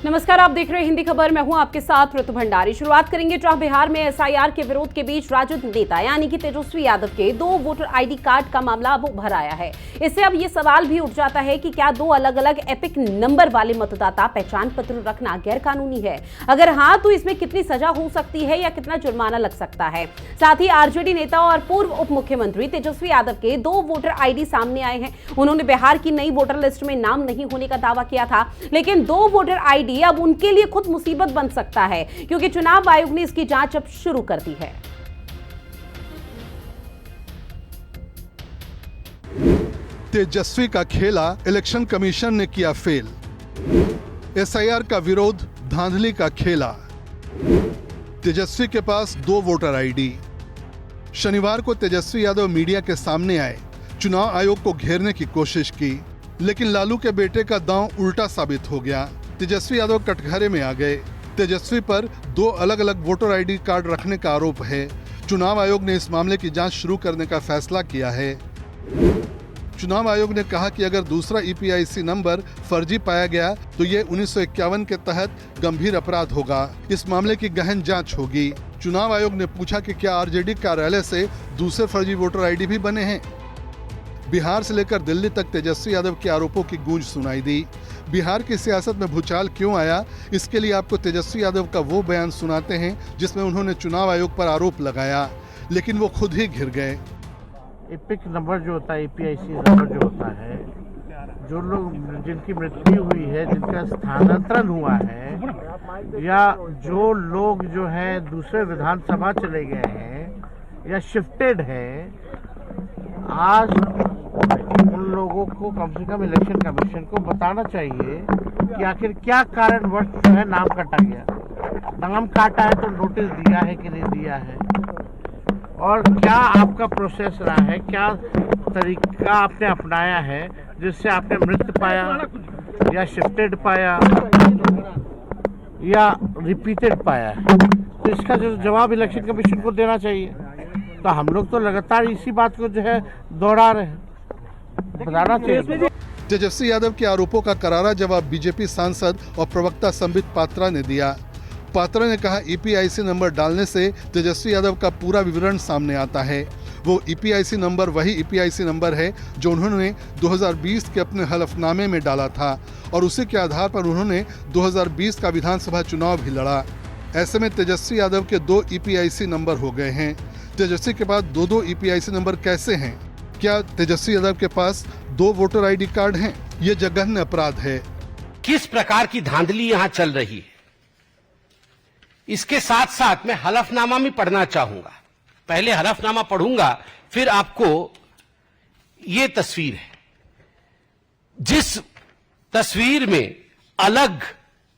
नमस्कार, आप देख रहे हैं हिंदी खबर। मैं हूं आपके साथ ऋतु भंडारी। शुरुआत करेंगे ट्राह बिहार में एसआईआर के विरोध के बीच राजद नेता यानी कि तेजस्वी यादव के 2 वोटर आईडी कार्ड का मामला अब उभर आया है। इससे अब ये सवाल भी उठ जाता है कि क्या 2 अलग अलग एपिक नंबर वाले मतदाता पहचान पत्र रखना गैर कानूनी है? अगर हाँ, तो इसमें कितनी सजा हो सकती है या कितना जुर्माना लग सकता है? साथ ही आरजेडी नेता और पूर्व उप मुख्यमंत्री तेजस्वी यादव के 2 वोटर आईडी सामने आए हैं। उन्होंने बिहार की नई वोटर लिस्ट में नाम नहीं होने का दावा किया था, लेकिन 2 वोटर आईडी अब उनके लिए खुद मुसीबत बन सकता है, क्योंकि चुनाव आयोग ने इसकी जांच अब शुरू कर दी है। तेजस्वी का खेला इलेक्शन कमीशन ने किया फेल। एसआईआर का विरोध धांधली का खेला। तेजस्वी के पास 2 वोटर आईडी। शनिवार को तेजस्वी यादव मीडिया के सामने आए, चुनाव आयोग को घेरने की कोशिश की, लेकिन लालू के बेटे का दांव उल्टा साबित हो गया। तेजस्वी यादव कटघरे में आ गए। तेजस्वी पर 2 अलग अलग वोटर आईडी कार्ड रखने का आरोप है। चुनाव आयोग ने इस मामले की जांच शुरू करने का फैसला किया है। चुनाव आयोग ने कहा कि अगर दूसरा ईपीआईसी नंबर फर्जी पाया गया तो ये 1951 के तहत गंभीर अपराध होगा। इस मामले की गहन जांच होगी। चुनाव आयोग ने पूछा कि क्या आरजेडी कार्यालय से दूसरे फर्जी वोटर आईडी भी बने हैं। बिहार से लेकर दिल्ली तक तेजस्वी यादव के आरोपों की गूंज सुनाई दी। बिहार की सियासत में भूचाल क्यों आया, इसके लिए आपको तेजस्वी यादव का वो बयान सुनाते हैं जिसमें उन्होंने चुनाव आयोग पर आरोप लगाया, लेकिन वो खुद ही घिर गए। एपिक नंबर जो होता है, ईपीआईसी नंबर जो होता है, जो लोग जिनकी मृत्यु हुई है, जिनका स्थानांतरण हुआ है, या जो लोग जो है दूसरे विधानसभा चले गए हैं या शिफ्टेड है, आज उन लोगों को कम से कम इलेक्शन कमीशन को बताना चाहिए कि आखिर क्या कारणवश जो है नाम काटा गया। नाम काटा है तो नोटिस दिया है कि नहीं दिया है, और क्या आपका प्रोसेस रहा है, क्या तरीका आपने अपनाया है जिससे आपने मृत पाया या शिफ्टेड पाया या रिपीटेड पाया है। तो इसका जो जवाब इलेक्शन कमीशन को देना चाहिए। तो हम लोग तो लगातार इसी बात को जो है दोहरा रहे हैं, बताना चाहिए। तेजस्वी यादव के आरोपों का करारा जवाब बीजेपी सांसद और प्रवक्ता संबित पात्रा ने दिया। पात्रा ने कहा, ईपीआईसी नंबर डालने से तेजस्वी यादव का पूरा विवरण सामने आता है। वो ईपीआईसी नंबर वही ईपीआईसी नंबर है जो उन्होंने 2020 के अपने हलफनामे में डाला था, और उसी के आधार पर उन्होंने 2020 का विधानसभा चुनाव भी लड़ा। ऐसे में तेजस्वी यादव के 2 ईपीआईसी नंबर हो गए हैं। तेजस्वी के पास 2 ईपीआईसी नंबर कैसे हैं? क्या तेजस्वी यादव के पास 2 वोटर आईडी कार्ड हैं? ये जघन्य अपराध है। किस प्रकार की धांधली यहां चल रही है, इसके साथ साथ मैं हलफनामा भी पढ़ना चाहूंगा। पहले हलफनामा पढ़ूंगा, फिर आपको ये तस्वीर है। जिस तस्वीर में अलग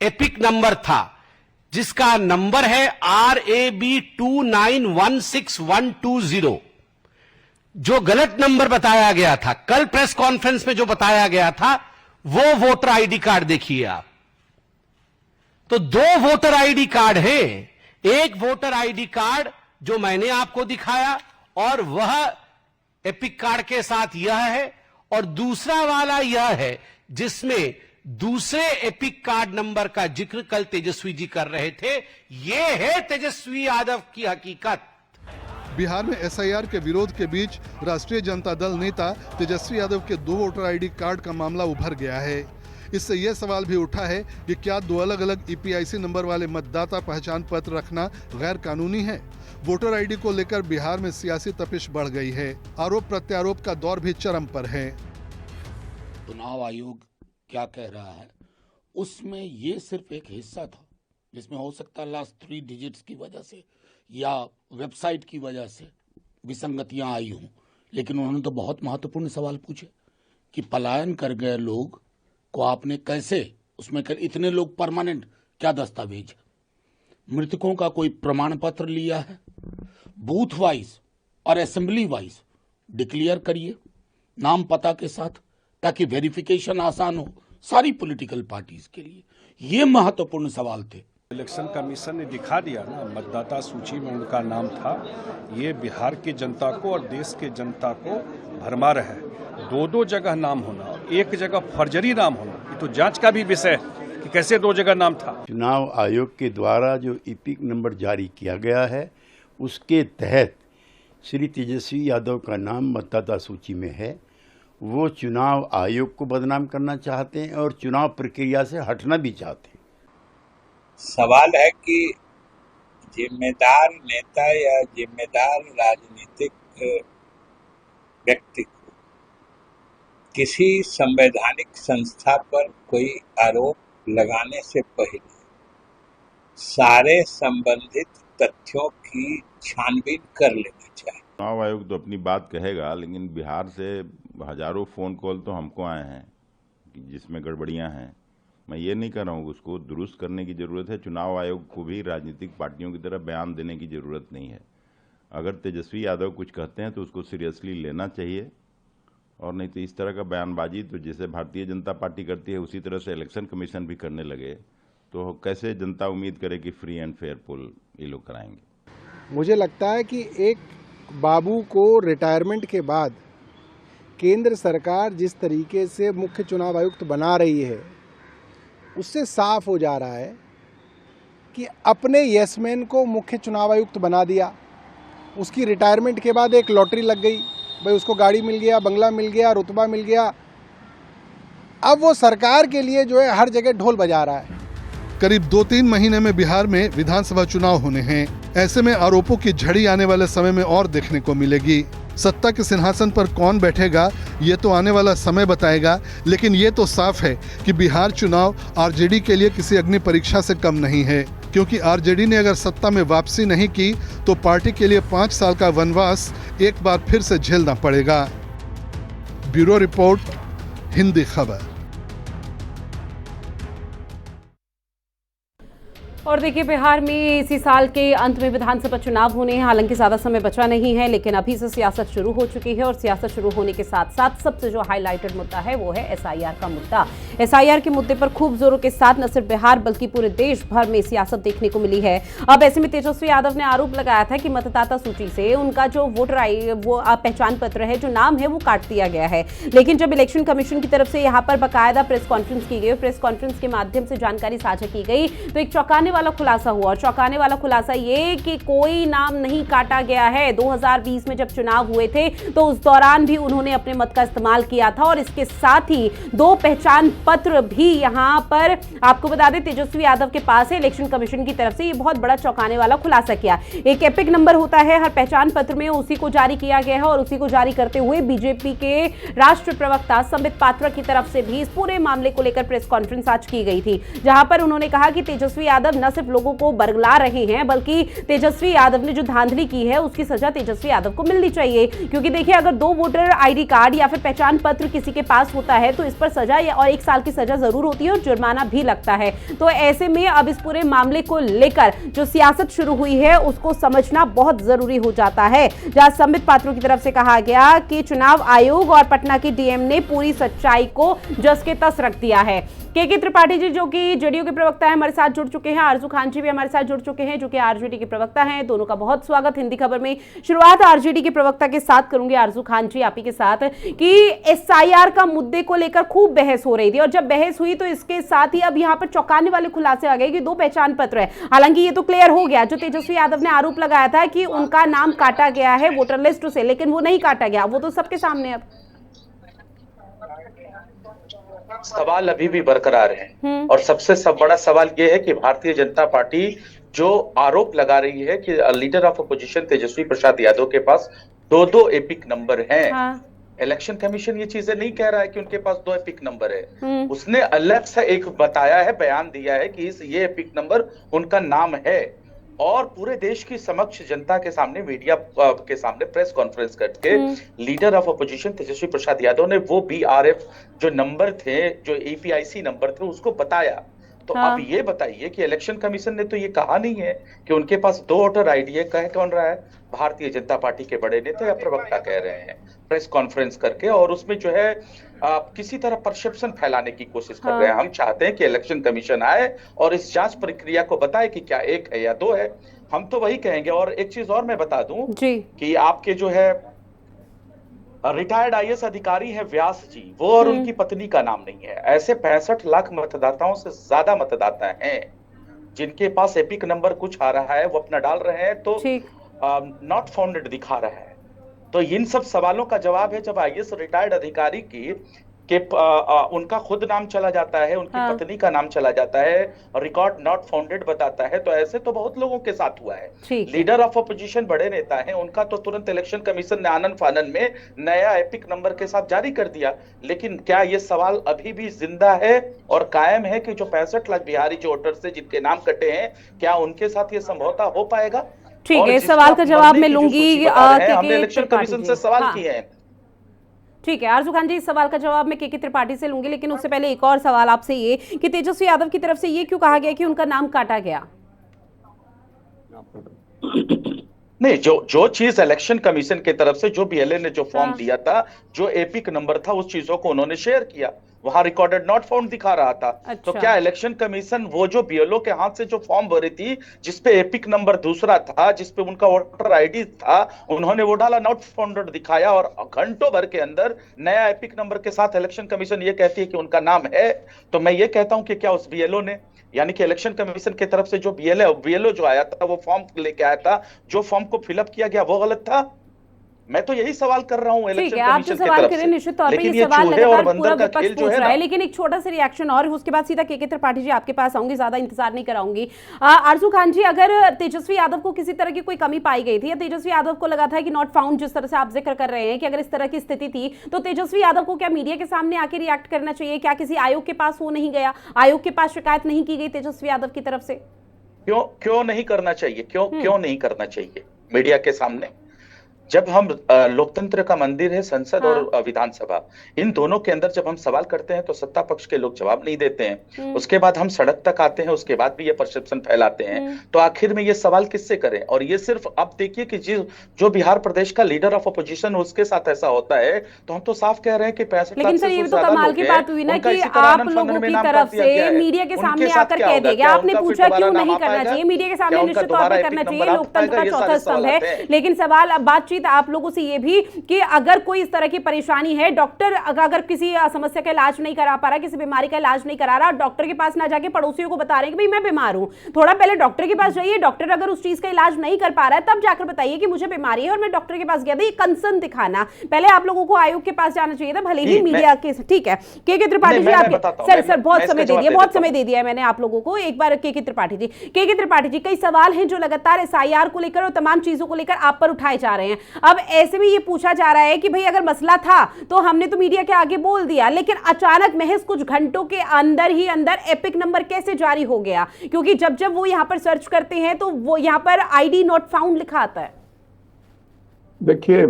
एपिक नंबर था, जिसका नंबर है RAB 2916-120, जो गलत नंबर बताया गया था, कल प्रेस कॉन्फ्रेंस में जो बताया गया था, वो वोटर आईडी कार्ड देखिए आप। तो 2 वोटर आईडी कार्ड हैं। एक वोटर आईडी कार्ड जो मैंने आपको दिखाया और वह एपिक कार्ड के साथ यह है, और दूसरा वाला यह है जिसमें दूसरे एपिक कार्ड नंबर का जिक्र कल तेजस्वी जी कर रहे थे। यह है तेजस्वी यादव की हकीकत। बिहार में एसआईआर के विरोध के बीच राष्ट्रीय जनता दल नेता तेजस्वी यादव के 2 वोटर आईडी कार्ड का मामला उभर गया है। इससे यह सवाल भी उठा है कि क्या 2 अलग अलग ईपीआईसी नंबर वाले मतदाता पहचान पत्र रखना गैर कानूनी है? वोटर आईडी को लेकर बिहार में सियासी तपिश बढ़ गई है। आरोप प्रत्यारोप का दौर भी चरम पर है। चुनाव आयोग क्या कह रहा है, उसमें ये सिर्फ एक हिस्सा था, जिसमें हो सकता है लास्ट 3 डिजिट्स की वजह से या वेबसाइट की वजह से विसंगतियां आई हों, लेकिन उन्होंने तो बहुत महत्वपूर्ण सवाल पूछे कि पलायन कर गए लोग को आपने कैसे उसमें कर, इतने लोग परमानेंट, क्या दस्तावेज, मृतकों का कोई प्रमाण पत्र लिया है, बूथ वाइज और असेंबली वाइज डिक्लेयर करिए नाम पता के साथ, ताकि वेरिफिकेशन आसान हो सारी पॉलिटिकल पार्टीज के लिए। ये महत्वपूर्ण सवाल थे। इलेक्शन कमीशन ने दिखा दिया ना, मतदाता सूची में उनका नाम था। ये बिहार की जनता को और देश के जनता को भरमा रहा है। 2-2 जगह नाम होना, एक जगह फर्जरी नाम होना, ये तो जांच का भी विषय है। कि कैसे 2 जगह नाम था। चुनाव आयोग के द्वारा जो एपिक नंबर जारी किया गया है उसके तहत श्री तेजस्वी यादव का नाम मतदाता सूची में है। वो चुनाव आयोग को बदनाम करना चाहते हैं और चुनाव प्रक्रिया से हटना भी चाहते हैं। सवाल है कि जिम्मेदार नेता या जिम्मेदार राजनीतिक व्यक्ति को किसी संवैधानिक संस्था पर कोई आरोप लगाने से पहले सारे संबंधित तथ्यों की छानबीन कर लेना चाहिए। चुनाव आयोग तो अपनी बात कहेगा, लेकिन बिहार से हजारों फोन कॉल तो हमको आए हैं कि जिसमें गड़बड़ियां हैं। मैं ये नहीं कह रहा हूँ कि उसको दुरुस्त करने की ज़रूरत है। चुनाव आयोग को भी राजनीतिक पार्टियों की तरह बयान देने की ज़रूरत नहीं है। अगर तेजस्वी यादव कुछ कहते हैं तो उसको सीरियसली लेना चाहिए, और नहीं तो इस तरह का बयानबाजी तो जैसे भारतीय जनता पार्टी करती है उसी तरह से इलेक्शन कमीशन भी करने लगे तो कैसे जनता उम्मीद करे कि फ्री एंड फेयर पोल ये लोग कराएंगे। मुझे लगता है कि एक बाबू को रिटायरमेंट के बाद केंद्र सरकार जिस तरीके से मुख्य चुनाव आयुक्त बना रही है उससे साफ हो जा रहा है कि अपने यसमैन को मुख्य चुनाव आयुक्त बना दिया। उसकी रिटायरमेंट के बाद एक लॉटरी लग गई, भाई उसको गाड़ी मिल गया, बंगला मिल गया, रुतबा मिल गया। अब वो सरकार के लिए जो है हर जगह ढोल बजा रहा है। करीब 2-3 महीने में बिहार में विधानसभा चुनाव होने हैं। ऐसे में आरोपों की झड़ी आने वाले समय में और देखने को मिलेगी। सत्ता के सिंहासन पर कौन बैठेगा ये तो आने वाला समय बताएगा, लेकिन ये तो साफ है कि बिहार चुनाव आरजेडी के लिए किसी अग्नि परीक्षा से कम नहीं है, क्योंकि आरजेडी ने अगर सत्ता में वापसी नहीं की तो पार्टी के लिए 5 साल का वनवास एक बार फिर से झेलना पड़ेगा। ब्यूरो रिपोर्ट, हिंदी खबर। और देखिए, बिहार में इसी साल के अंत में विधानसभा चुनाव होने हैं। हालांकि ज़्यादा समय बचा नहीं है, लेकिन अभी से सियासत शुरू हो चुकी है। और सियासत शुरू होने के साथ साथ सबसे जो हाईलाइटेड मुद्दा है वो है एसआईआर का मुद्दा। एसआईआर के मुद्दे पर खूब जोरों के साथ न सिर्फ बिहार बल्कि पूरे देश भर में सियासत देखने को मिली है। अब ऐसे में तेजस्वी यादव ने आरोप लगाया था कि मतदाता सूची से उनका जो वोटर वो पहचान पत्र है, जो नाम है, वो काट दिया गया है। लेकिन जब इलेक्शन कमीशन की तरफ से यहाँ पर बाकायदा प्रेस कॉन्फ्रेंस की गई, प्रेस कॉन्फ्रेंस के माध्यम से जानकारी साझा की गई, तो एक चौंकाने वाला खुलासा हुआ। और चौंकाने वाला खुलासा ये कि कोई नाम नहीं काटा गया है। 2020 में जब चुनाव हुए थे तो उस दौरान भी उन्होंने अपने मत का इस्तेमाल किया था, और इसके साथ ही 2 पहचान पत्र भी यहां पर आपको बता दें तेजस्वी यादव के पास है। इलेक्शन कमीशन की तरफ से ये बहुत बड़ा चौंकाने वाला खुलासा किया। एक एपिक नंबर होता है हर पहचान पत्र में, उसी को जारी किया गया है। और उसी को जारी करते हुए बीजेपी के राष्ट्रीय प्रवक्ता संबित पात्रा की तरफ से भी इस पूरे मामले को लेकर प्रेस कॉन्फ्रेंस आज की गई थी, जहां पर उन्होंने कहा कि तेजस्वी यादव न सिर्फ लोगों को बरगला रहे हैं, बल्कि तेजस्वी यादव ने जो धांधली की है उसकी सजा तेजस्वी यादव को मिलनी चाहिए। क्योंकि देखिए, अगर 2 वोटर आईडी कार्ड या फिर पहचान पत्र किसी के पास होता है तो इस पर सजा और 1 साल की सजा जरूर होती है और जुर्माना भी लगता है। तो ऐसे में अब इस पूरे मामले को लेकर जो सियासत शुरू हुई है उसको समझना बहुत जरूरी हो जाता है। जहां संबित पात्रों की तरफ से कहा गया कि चुनाव आयोग और पटना की डीएम ने पूरी सच्चाई को जस के तस रख दिया है। के त्रिपाठी जी जो कि जेडीयू के प्रवक्ता हैं, हमारे साथ जुड़ चुके हैं। आरजू खान जी भी हमारे साथ जुड़ चुके हैं जो कि आरजेडी के प्रवक्ता हैं। दोनों का बहुत स्वागत हिंदी खबर में। शुरुआत आरजेडी के प्रवक्ता के साथ करूंगी, आरजू खान जी आप ही के साथ, कि एसआईआर का मुद्दे को लेकर खूब बहस हो रही थी, और जब बहस हुई तो इसके साथ ही अब यहाँ पर चौंकाने वाले खुलासे आ गए कि 2 पहचान पत्र है। हालांकि ये तो क्लियर हो गया, जो तेजस्वी यादव ने आरोप लगाया था कि उनका नाम काटा गया है वोटर लिस्ट से, लेकिन वो नहीं काटा गया, वो तो सबके सामने अब सवाल अभी भी बरकरार है। और सबसे बड़ा सवाल यह है कि भारतीय जनता पार्टी जो आरोप लगा रही है कि leader of opposition Tejashwi Prasad Yadav के पास 2 एपिक नंबर हैं। हाँ। इलेक्शन कमीशन ये चीजें नहीं कह रहा है कि उनके पास 2 एपिक नंबर है। उसने अलग से एक बताया है, बयान दिया है कि ये एपिक नंबर उनका नाम है। और पूरे देश की समक्ष जनता के सामने, मीडिया के सामने प्रेस कॉन्फ्रेंस करके leader of opposition Tejashwi Prasad Yadav ने वो बीआरएफ जो नंबर थे, जो एपीआईसी नंबर थे, उसको बताया। तो हाँ। अब ये बताइए कि इलेक्शन कमीशन ने तो ये कहा नहीं है कि उनके पास 2 वोटर आईडी है। कह कौन रहा है? भारतीय जनता पार्टी के बड़े नेता या प्रवक्ता कह रहे हैं प्रेस कॉन्फ्रेंस करके, और उसमें जो है किसी तरह परसेप्शन फैलाने की कोशिश कर रहे हैं। हम चाहते हैं कि इलेक्शन कमीशन आए और इस जांच प्रक्रिया को बताए कि क्या 1 है या 2 है। हम तो वही कहेंगे। और एक चीज और मैं बता दूं कि आपके जो है रिटायर्ड आईएएस अधिकारी है व्यास जी, वो और उनकी पत्नी का नाम नहीं है। ऐसे 65 लाख मतदाताओं से ज्यादा मतदाता हैं जिनके पास एपिक नंबर कुछ आ रहा है, वो अपना डाल रहे हैं तो नॉट फाउंडेड दिखा रहा है। तो इन सब सवालों का जवाब है जब आईएएस रिटायर्ड अधिकारी उनका खुद नाम चला जाता है, उनकी पत्नी का नाम चला जाता है, रिकॉर्ड नॉट फाउंडेड बताता है। तो ऐसे तो बहुत लोगों के साथ हुआ है। लीडर ऑफ अपोजिशन बड़े नेता हैं, उनका तो तुरंत इलेक्शन कमीशन ने आनन फानन में नया एपिक नंबर के साथ जारी कर दिया। लेकिन क्या ये सवाल अभी भी जिंदा है और कायम है कि जो 65 लाख बिहारी जो वोटर्स है जिनके नाम कटे हैं, क्या उनके साथ ये समझौता हो पाएगा? ठीक है, इस सवाल का जवाब मैं लूंगी। हमने इलेक्शन कमीशन से सवाल किए हैं। ठीक है आरजू खान जी, इस सवाल का जवाब मैं के त्रिपाठी से लूंगी, लेकिन उससे पहले एक और सवाल आपसे ये कि तेजस्वी यादव की तरफ से ये क्यों कहा गया कि उनका नाम काटा गया? नहीं, जो चीज इलेक्शन कमीशन की तरफ से जो बीएलए ने जो फॉर्म दिया था, जो एपिक नंबर था, उस चीजों को उन्होंने शेयर किया, वहां रिकॉर्डेड नॉट फाउंड दिखा रहा था। तो क्या इलेक्शन कमीशन वो जो बीएलओ के हाथ से जो फॉर्म भरी थी जिसपे एपिक नंबर दूसरा था, जिसपे उनका वोटर आईडी था, उन्होंने वो डाला, नॉट फाउंडेड दिखाया और घंटों भर के अंदर नया एपिक नंबर के साथ इलेक्शन कमीशन ये कहती है कि उनका नाम है। तो मैं ये कहता हूं कि क्या उस बीएलओ ने, यानी कि इलेक्शन कमीशन की तरफ से जो बीएलओ जो आया था, वो फॉर्म लेके आया था, जो फॉर्म को फिलअप किया गया वो गलत था? मैं तो यही सवाल कर रहा हूं इलेक्शन कमीशन की तरफ से। निश्चित तौर पे ये सवाल लगातार पूरा विपक्ष पूछ रहा है, लेकिन एक छोटा सा रिएक्शन और उसके बाद सीधा के त्रिपाठी जी आपके पास आऊंगी, ज्यादा इंतजार नहीं कराऊंगी। आरजू खान जी, अगर तेजस्वी यादव को किसी तरह की कोई कमी पाई गई थी या तेजस्वी यादव को लगा था कि नॉट फाउंड, जिस तरह से आप जिक्र कर रहे हैं कि अगर इस तरह की स्थिति थी, तो तेजस्वी यादव को क्या मीडिया के सामने आके रिएक्ट करना चाहिए? क्या किसी आयोग के पास वो नहीं गया, आयोग के पास शिकायत नहीं की गई तेजस्वी यादव की तरफ से? क्यों नहीं करना चाहिए? क्यों नहीं करना चाहिए मीडिया के सामने? जब हम लोकतंत्र का मंदिर है संसद और विधानसभा, इन दोनों के अंदर जब हम सवाल करते हैं तो सत्ता पक्ष के लोग जवाब नहीं देते हैं। उसके बाद हम सड़क तक आते हैं, उसके बाद भी ये परसेप्शन फैलाते हैं। तो आखिर में ये सवाल किससे करें? और ये सिर्फ अब देखिए कि जो बिहार प्रदेश का लीडर ऑफ अपोजिशन उसके साथ ऐसा होता है, तो हम तो साफ कह रहे हैं कि 65 लेकिन सर ये तो कमाल की बात हुई ना कि आप लोगों की तरफ से मीडिया के सामने आकर कह दिया, आपने पूछा क्यों नहीं करना चाहिए, मीडिया के सामने निश्चित तौर पर करना चाहिए, लोकतंत्र का चौथा स्तंभ है। लेकिन सवाल, अब बातचीत आप लोगों से भी कि अगर कोई इस तरह की परेशानी है, डॉक्टर अगर किसी समस्या का इलाज नहीं करा पा रहा, किसी बीमारी का इलाज नहीं करा रहा, डॉक्टर के पास ना जाके पड़ोसियों को बता रहे हैं कि भाई मैं बीमार हूं, थोड़ा पहले डॉक्टर के पास जाइए। डॉक्टर अगर उस चीज का इलाज नहीं कर पा रहा है तब जाकर बताइए कि मुझे बीमारी है और मैं डॉक्टर के पास गया था। ये कंसर्न दिखाना, पहले आप लोगों को आयोग के पास जाना चाहिए था, भले ही मीडिया के। ठीक है के त्रिपाठी जी, आपके सर बहुत समय दे दिया, बहुत समय दे दिया है मैंने आप लोगों को। एक बार के त्रिपाठी जी, कई सवाल हैं जो लगातार एसआईआर को लेकर और तमाम चीजों को लेकर आप पर उठाए जा रहे हैं। अब ऐसे में ये पूछा जा रहा है कि भाई अगर मसला था तो हमने तो मीडिया के आगे बोल दिया, लेकिन अचानक महज कुछ घंटों के अंदर ही अंदर एपिक नंबर कैसे जारी हो गया? क्योंकि जब वो यहां पर सर्च करते हैं तो वो यहां पर आईडी नॉट फाउंड लिखा आता है। देखिए,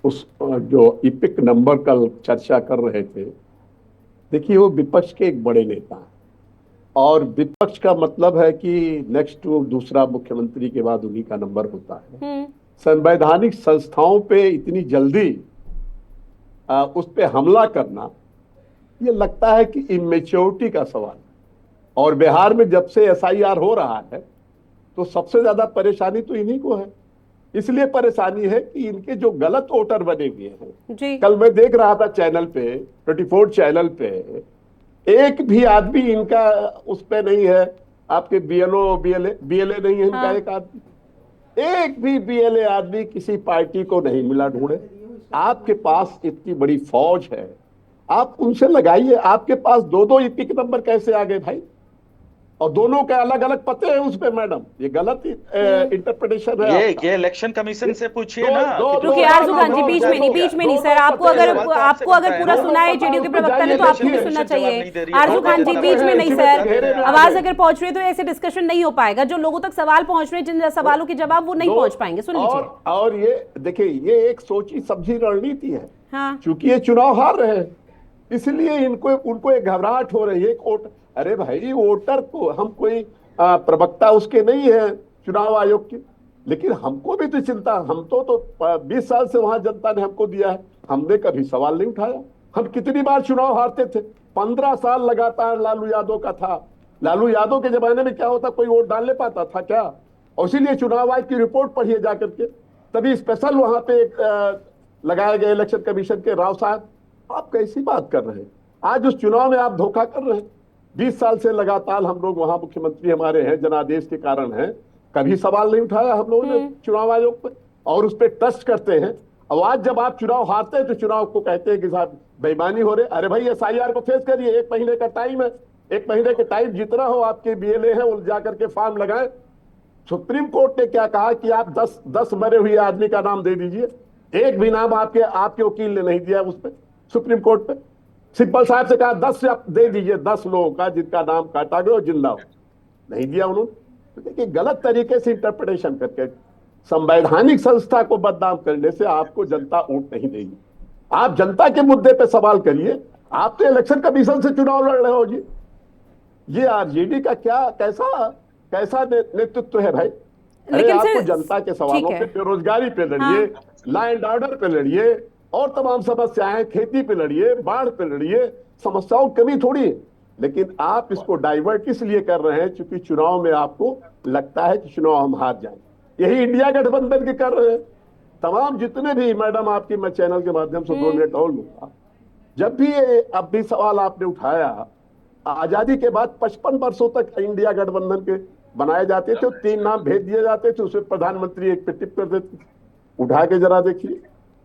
उस जो एपिक नंबर कल चर्चा कर रहे थे, देखिए वो विपक्ष के एक बड़े नेता हैं और विपक्ष का मतलब है कि नेक्स्ट दूसरा मुख्यमंत्री के बाद उन्हीं का नंबर होता है। संवैधानिक संस्थाओं पे इतनी जल्दी उस पे हमला करना, ये लगता है कि इमेच्योरिटी का सवाल है। और बिहार में जब से एसआईआर हो रहा है तो सबसे ज्यादा परेशानी तो इन्हीं को है। इसलिए परेशानी है कि इनके जो गलत वोटर बने हुए हैं, कल मैं देख रहा था चैनल पे, 24 चैनल पे, एक भी आदमी इनका उस पे नहीं है, आपके बीएलए नहीं है इनका। एक आदमी, एक भी बीएलए आदमी किसी पार्टी को नहीं मिला ढूंढे। आपके पास इतनी बड़ी फौज है, आप उनसे लगाइए। आपके पास दो एपिक नंबर कैसे आ गए भाई? और दोनों के अलग अलग पते हैं उसपे मैडम, ये गलत इंटरप्रिटेशन है। ये इलेक्शन कमीशन से पूछिए ना। रुकिए आरजू खान जी, बीच में नहीं सर, आपको अगर पूरा सुना है जेडीयू के प्रवक्ता ने तो आपको भी सुनना चाहिए। आरजू खान जी बीच में नहीं सर, आवाज अगर पहुंच रही है तो ऐसे डिस्कशन नहीं हो पाएगा। जो लोगों तक सवाल पहुंच रहे हैं, जिन सवालों के जवाब वो नहीं पहुंच पाएंगे, सुन लीजिए। और ये देखिए, ये एक सोची समझी रणनीति है, क्योंकि ये चुनाव हार रहे हैं, इसलिए उनको एक घबराहट हो रही है। अरे भाई, वोटर को हम कोई प्रवक्ता उसके नहीं है चुनाव आयोग के, लेकिन हमको भी तो चिंता, हम तो 20 साल से वहां जनता ने हमको दिया है, हमने कभी सवाल नहीं उठाया। हम कितनी बार चुनाव हारते थे, 15 साल लगातार लालू यादव का था। लालू यादव के जमाने में क्या होता, कोई वोट डालने पाता था क्या? और इसीलिए चुनाव आयोग की रिपोर्ट पढ़िए जाकर के, तभी स्पेशल वहां पे एक लगाए गए इलेक्शन कमीशन के। राव साहब, आप कैसी बात कर रहे हैं? आज उस चुनाव में आप धोखा कर रहे हैं। 20 साल से लगातार हम लोग वहां मुख्यमंत्री हमारे हैं, जनादेश के कारण है, कभी सवाल नहीं उठाया हम लोगों ने चुनाव आयोग पे, और उस पर ट्रस्ट करते हैं। और आज जब आप चुनाव हारते हैं तो चुनाव को कहते हैं कि साहब बेईमानी हो रही। अरे भाई, SIR को फेस करिए, 1 महीने का टाइम है, 1 महीने के टाइम जितना हो आपके BLA है, उन जाकर के फॉर्म लगाएं। सुप्रीम कोर्ट ने क्या कहा कि आप 10 मरे हुए आदमी का नाम दे दीजिए, एक भी नाम आपके वकील ने नहीं दिया उस पर, सुप्रीम कोर्ट पे। सिंपल साहब से कहा 10 दे दीजिए, 10 लोगों का जिनका नाम काटा गया और जिंदा हो, नहीं दिया उन्होंने। तो देखिए, गलत तरीके से इंटरप्रिटेशन करके संवैधानिक संस्था को बदनाम करने से आपको जनता वोट नहीं देगी। आप जनता के मुद्दे पे सवाल करिए। आप तो इलेक्शन कमीशन से चुनाव लड़ रहे हो जी। ये RJD का कैसा नेतृत्व है भाई? अरे आपको जनता के सवालों पे, बेरोजगारी पे लड़िए, लॉ एंड ऑर्डर पे लड़िए, और तमाम समस्याएं, खेती पे लड़िए, बाढ़ पे लड़िए, समस्याओं की कमी थोड़ी है। लेकिन आप इसको डाइवर्ट इसलिए कर रहे हैं क्योंकि चुनाव में आपको लगता है कि चुनाव हम हार जाएंगे। यही इंडिया गठबंधन के कर रहे हैं तमाम जितने भी। मैडम, आपकी मैं चैनल के माध्यम से 2 मिनट और लूंगा। जब भी अब भी सवाल आपने उठाया, आजादी के बाद 55 वर्षों तक इंडिया गठबंधन के बनाए जाते थे, 3 नाम भेज दिए जाते थे, उसमें प्रधानमंत्री एक पे टिप कर देते थे। उठा के जरा देखिए,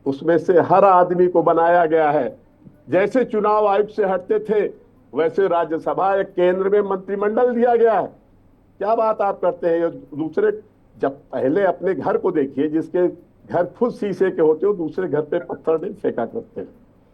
उसमें से हर आदमी को बनाया गया है। जैसे चुनाव आयोग से हटते थे वैसे राज्यसभा या केंद्र में मंत्रिमंडल दिया गया है। क्या बात आप करते हैं? दूसरे, जब पहले अपने घर को देखिए, जिसके घर खुद शीशे के होते हो, दूसरे घर पे पत्थर नहीं फेंका करते हैं।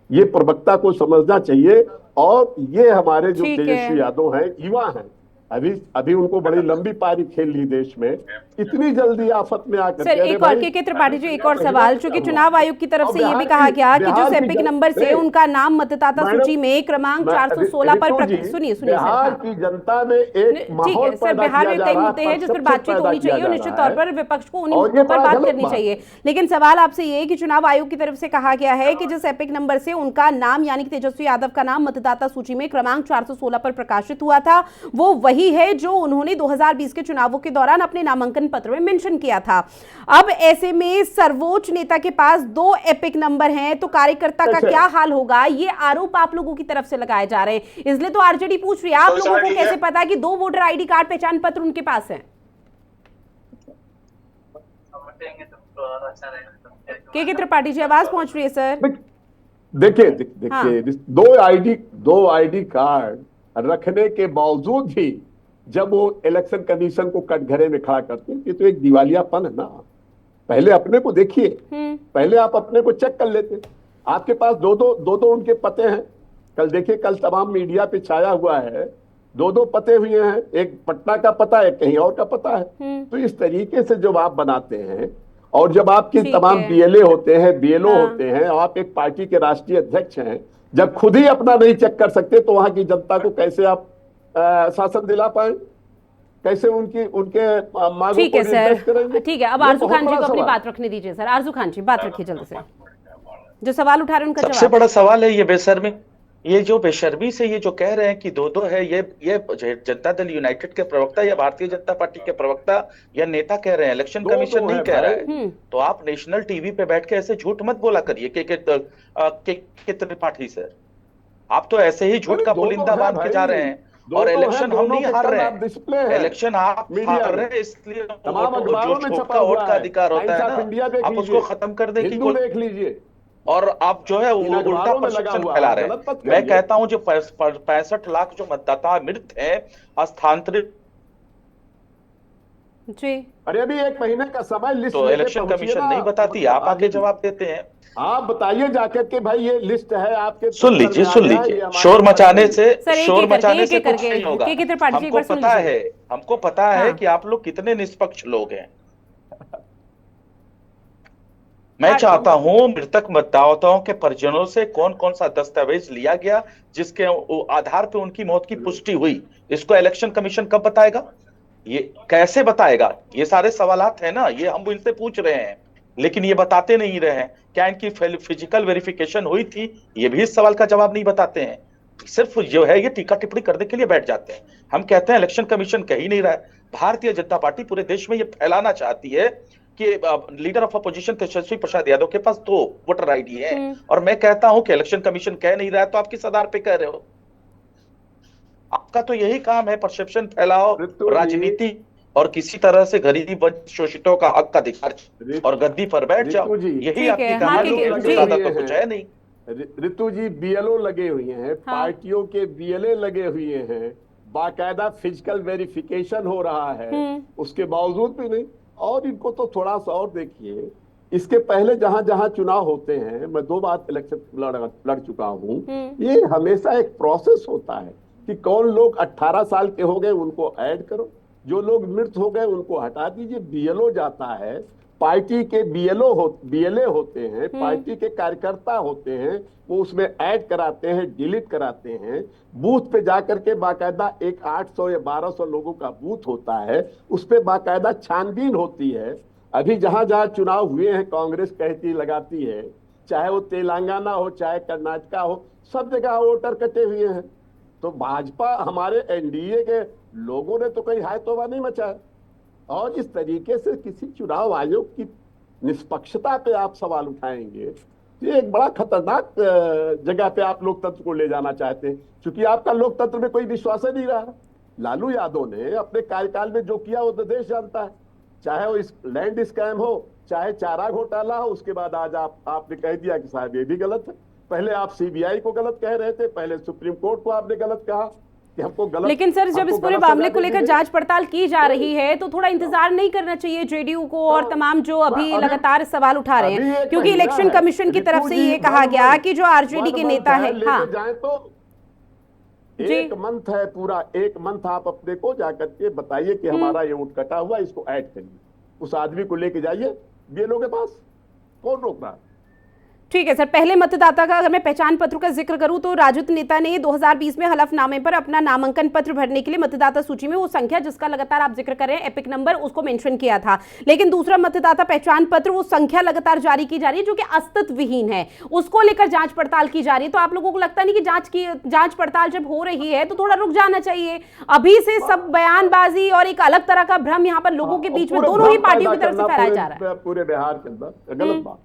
ये प्रवक्ता को समझना चाहिए। और ये हमारे जो तेजस्वी यादव हैं, युवा हैं, अभी उनको बड़ी लंबी पारी खेल ली देश में, इतनी जल्दी आफत में आकर। सर, एक और के त्रिपाठी जी, एक और सवाल, चूंकि चुनाव आयोग की तरफ से ये भी कहा गया कि जो एपिक नंबर से उनका नाम मतदाता सूची में क्रमांक 416 पर सुनिए बिहार की जनता में एक माहौल ठीक है सर, बिहार में कई मुद्दे हैं जिस पर बातचीत होनी चाहिए और निश्चित तौर पर विपक्ष को उन्हीं मुद्दों पर बात करनी चाहिए। लेकिन सवाल आपसे ये कि चुनाव आयोग की तरफ से कहा गया है कि जिस एपिक नंबर से उनका नाम यानी कि तेजस्वी यादव का नाम मतदाता सूची में क्रमांक 416 पर प्रकाशित हुआ था, वो वही है जो उन्होंने 2020 के चुनावों के दौरान अपने नामांकन पत्र में मेंशन किया था। अब ऐसे में सर्वोच्च नेता के पास 2 एपिक नंबर हैं, तो कार्यकर्ता का क्या हाल होगा? ये आरोप आप लोगों की तरफ से लगाए जा रहे हैं, इसलिए तो RJD पूछ रही है, आप लोगों को कैसे पता कि 2 वोटर ID कार्ड, पहचान पत्र उनके पास है? के त्रिपाठी जी, आवाज पहुंच रही है सर? देखिए 2 ID कार्ड रखने के बावजूद भी जब वो इलेक्शन कमीशन को कटघरे में खड़ा करते हैं, ये तो एक दिवालियापन है ना। पहले अपने को देखिए, पहले आप अपने को चेक कर लेते। आपके पास दो उनके पते हैं। कल देखिए, कल तमाम मीडिया पे छाया हुआ है, 2 पते हुए हैं, एक पटना का पता है, कहीं और का पता है। तो इस तरीके से जब आप बनाते हैं और जब आपके तमाम BLA होते हैं, BLO होते हैं, और आप एक पार्टी के राष्ट्रीय अध्यक्ष हैं, जब खुद ही अपना नहीं चेक कर सकते तो वहां की जनता को कैसे आप शासन दिला पाए? कैसे उनके मांगों ठीक है को सर, ठीक है। अब आरजू खान जी को अपनी बात रखने दीजिए सर। आरजू खान जी, बात रखिए जल्दी से, जो सवाल उठा रहे हैं उनका जवाब। सबसे बड़ा सवाल है ये बेशर्मी, ये जो बेशर्मी से ये जो कह रहे हैं कि 2-2 है, ये जनता दल यूनाइटेड के प्रवक्ता या भारतीय जनता पार्टी के प्रवक्ता या नेता कह रहे हैं, इलेक्शन कमीशन नहीं कह रहा है। तो आप नेशनल टीवी पे बैठ के ऐसे झूठ मत बोला करिए के त्रिपाठी सर। आप तो ऐसे ही झूठ का पुलिंदा बांध के जा रहे हैं, और इलेक्शन हम नहीं हार रहे हैं, इलेक्शन आप हार रहे हैं, इसलिए जो झूठ का वोट का अधिकार होता है ना, आप उसको खत्म कर दें। देख लीजिए, और आप जो है उल्टा परसेप्शन फैला रहे हैं। मैं कहता हूं जो 65 लाख जो मतदाता मृत हैं, स्थानांतरित जी, अरे अभी 1 महीने का समय लिस्ट तो इलेक्शन कमीशन नहीं बताती, आप आगे जवाब देते हैं। आप बताइए जाकर के भाई ये लिस्ट है आपके। सुन लीजिए शोर मचाने से कुछ नहीं होगा। हमको पता है कि आप लोग कितने निष्पक्ष लोग हैं। मैं चाहता हूं मृतक मतदाताओं के परिजनों से कौन कौन सा दस्तावेज लिया गया जिसके आधार पर उनकी मौत की पुष्टि हुई, इसको इलेक्शन कमीशन कब बताएगा? ये कैसे बताएगा? ये सारे सवालात है ना, ये हम इनसे पूछ रहे हैं, लेकिन ये बताते नहीं रहे हैं। क्या इनकी फिजिकल वेरिफिकेशन हुई थी? ये भी इस सवाल का जवाब नहीं बताते हैं। सिर्फ जो है ये टीका टिप्पणी करने के लिए बैठ जाते हैं। हम कहते हैं इलेक्शन कमीशन कह ही नहीं रहा है। भारतीय जनता पार्टी पूरे देश में ये फैलाना चाहती है कि leader of opposition Tejashwi Prasad Yadav के पास 2 वोटर आईडी है, और मैं कहता हूं कि इलेक्शन कमीशन कह नहीं रहा है, तो आप किस आधार पे कह रहे हो? आपका तो यही काम है, परसेप्शन फैलाओ, राजनीति, और किसी तरह से गरीब शोषितों का हक का अधिकार और गद्दी पर बैठ जाओ, यही आपकी कहानी है, ज्यादा तो कुछ है नहीं। ऋतु जी, बीएलओ लगे हुए हैं, पार्टियों के बीएलए लगे हुए हैं, बाकायदा फिजिकल वेरिफिकेशन हो रहा है, उसके बावजूद भी नहीं। और इनको तो थोड़ा सा और देखिए, इसके पहले जहां जहां चुनाव होते हैं, मैं 2 बार इलेक्शन लड़ चुका हूं, ये हमेशा एक प्रोसेस होता है कि कौन लोग 18 साल के हो गए उनको ऐड करो, जो लोग मृत हो गए उनको हटा दीजिए। बीएलओ जाता है, पार्टी के बीएलए होते हैं, पार्टी के कार्यकर्ता होते हैं, वो उसमें ऐड कराते हैं, डिलीट कराते हैं। बूथ पे जाकर के बाकायदा एक 800 या 1200 लोगों का बूथ होता है, उस पे बाकायदा छानबीन होती है। अभी जहां जहां चुनाव हुए हैं, कांग्रेस कहती लगाती है, चाहे वो तेलंगाना हो चाहे कर्नाटका हो, सब जगह वोटर कटे हुए हैं। तो भाजपा, हमारे एनडीए के लोगों ने तो कहीं हाय तौबा नहीं मचाया। और इस तरीके से किसी चुनाव आयोग की निष्पक्षता पे आप सवाल उठाएंगे, ये एक बड़ा खतरनाक जगह पे आप लोकतंत्र को ले जाना चाहते हैं, क्योंकि आपका लोकतंत्र में कोई विश्वास नहीं रहा। लालू यादव ने अपने कार्यकाल में जो किया वो तो देश जानता है, चाहे वो इस लैंड स्कैम हो, चाहे चारा घोटाला हो। उसके बाद आज आपने कह दिया कि साहब ये भी गलत है। पहले आप सीबीआई को गलत कह रहे थे, पहले सुप्रीम कोर्ट को आपने गलत कहा कि हमको गलत। लेकिन सर, जब इस पूरे मामले को लेकर जांच पड़ताल की जा रही है, तो थोड़ा इंतजार नहीं करना चाहिए जेडीयू को और तमाम जो अभी लगातार सवाल उठा रहे हैं? क्योंकि इलेक्शन कमीशन की तरफ से ये कहा गया कि जो आरजेडी के नेता है, हाँ तो एक मंथ है, पूरा 1 मंथ आप अपने को जाकर के बताइए कि हमारा ये वोट कटा हुआ, इसको ऐड करिए, उस आदमी को लेके जाइए बीएलओ के पास, कौन रोक रहा है? ठीक है सर, पहले मतदाता का अगर मैं पहचान पत्र का जिक्र करूं तो राजद नेता ने 2020 में हलफनामे पर अपना नामांकन पत्र भरने के लिए मतदाता सूची में वो संख्या जिसका लगातार आप जिक्र कर रहे हैं, एपिक नंबर, उसको मेंशन किया था। लेकिन दूसरा मतदाता पहचान पत्र, वो संख्या लगातार जारी की जा रही है जो कि अस्तित्व विहीन है, उसको लेकर जांच पड़ताल की जा रही है। तो आप लोगों को लगता नहीं कि जांच पड़ताल जब हो रही है तो थोड़ा रुक जाना चाहिए? अभी से सब बयानबाजी और एक अलग तरह का भ्रम यहाँ पर लोगों के बीच में दोनों ही पार्टियों की तरफ से फैलाया जा रहा है पूरे बिहार के अंदर, गलत बात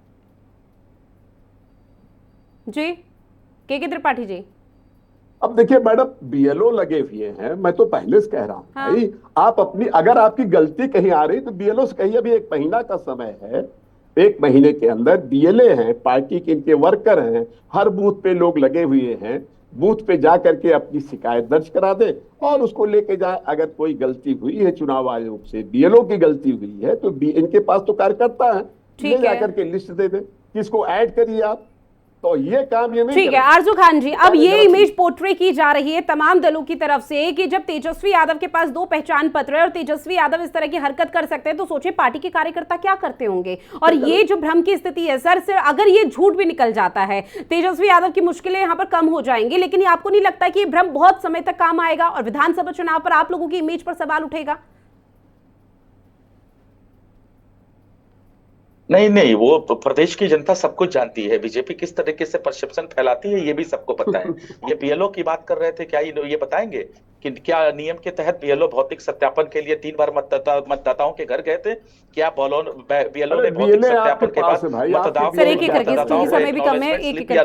जी। के त्रिपाठी जी, अब देखिए मैडम, बीएलओ लगे हुए हैं, मैं तो पहले से कह रहा हूं, हाँ। भाई आप अपनी, अगर आपकी गलती कहीं आ रही तो बीएलओ से कहिए, अभी 1 महीना का समय है, 1 महीने के अंदर बीएलए हैं, पार्टी के इनके वर्कर हैं, हर बूथ पे लोग लगे हुए हैं, बूथ पे जा करके अपनी शिकायत दर्ज करा दे और उसको लेके जाए। अगर कोई गलती हुई है चुनाव आयोग से, बीएलओ की गलती हुई है, तो इनके पास तो कार्यकर्ता है, ले जाकर के लिस्ट दे दे कि इसको ऐड करिए आप, तो ये काम ये नहीं। ठीक है आरजू खान जी, अब ये इमेज पोर्ट्रे की जा रही है तमाम दलों की तरफ से कि जब तेजस्वी यादव के पास 2 पहचान पत्र है और तेजस्वी यादव इस तरह की हरकत कर सकते हैं, तो सोचिए पार्टी के कार्यकर्ता क्या करते होंगे। और ये जो भ्रम की स्थिति है सर, अगर ये झूठ भी निकल जाता है, तेजस्वी यादव की मुश्किलें यहाँ पर कम हो जाएंगी, लेकिन ये आपको नहीं लगता कि ये भ्रम बहुत समय तक काम आएगा और विधानसभा चुनाव पर आप लोगों की इमेज पर सवाल उठेगा? नहीं, वो प्रदेश की जनता सब कुछ जानती है, बीजेपी किस तरीके से परसेप्शन फैलाती है ये भी सबको पता है। ये बीएलओ की बात कर रहे थे, क्या ये बताएंगे कि क्या नियम के तहत बीएलओ भौतिक सत्यापन के लिए 3 बार मतदाताओं के घर गए थे? क्या बीएलओ ने भौतिक सत्यापन के बाद मतदाताओं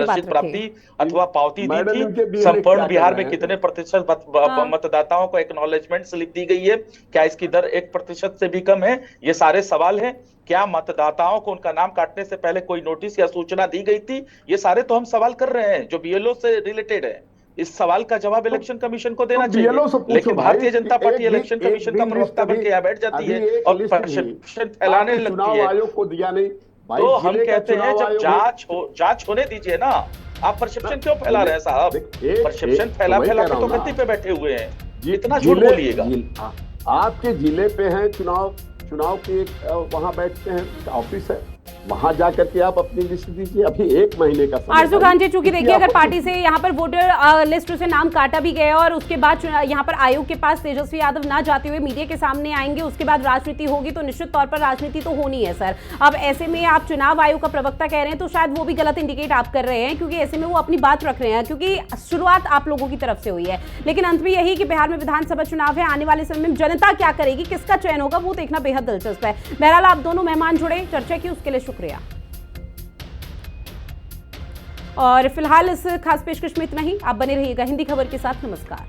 रसीद प्राप्ति अथवा पावती दी थी? संपूर्ण बिहार में कितने प्रतिशत मतदाताओं को एक्नॉलेजमेंट स्लिप दी गई है? क्या इसकी दर 1% से भी कम है? ये सारे सवाल हैं। क्या मतदाताओं को उनका नाम काटने से पहले कोई नोटिस या सूचना दी गई थी? ये सारे तो हम सवाल कर रहे हैं जो बीएलओ से रिलेटेड है। इस सवाल का जवाब इलेक्शन कमीशन को देना चाहिए, लेकिन Bharatiya Janata party election commission का प्रवक्ता बन के यहाँ बैठ जाती है और परसेप्शन फैलाने लगती है। आयोग को दिया नहीं, तो हम कहते हैं जब जांच होने दीजिए ना, आप परसेप्शन क्यों फैला रहे हैं साहब? परसेप्शन फैला के तो गद्दी पे बैठे हुए हैं, इतना झूठ बोलिएगा। आपके जिले पे है चुनाव के वहां बैठते हैं, ऑफिस है, वहां जाकर के आप अपनी लिस्ट दीजिए। अभी 1 महीने का समय आरजू खान जी, चूंकि है। देखिए अगर पार्टी से यहाँ पर वोटर लिस्ट से नाम काटा भी गया और उसके बाद यहाँ पर आयोग के पास तेजस्वी यादव ना जाते हुए मीडिया के सामने आएंगे, उसके बाद राजनीति होगी, तो निश्चित तौर पर राजनीति तो होनी है सर। अब ऐसे में आप चुनाव आयोग का प्रवक्ता कह रहे हैं तो शायद वो भी गलत इंडिकेट आप कर रहे हैं, क्योंकि ऐसे में वो अपनी बात रख रहे हैं, क्योंकि शुरुआत आप लोगों की तरफ से हुई है। लेकिन अंत में यही कि बिहार में विधानसभा चुनाव है, आने वाले समय में जनता क्या करेगी, किसका चयन होगा, वो देखना बेहद दिलचस्प है। बहरहाल आप दोनों मेहमान जुड़े, चर्चा की, उसके लिए शुक्रिया। और फिलहाल इस खास पेशकश में इतना ही। आप बने रहिएगा हिंदी खबर के साथ। नमस्कार।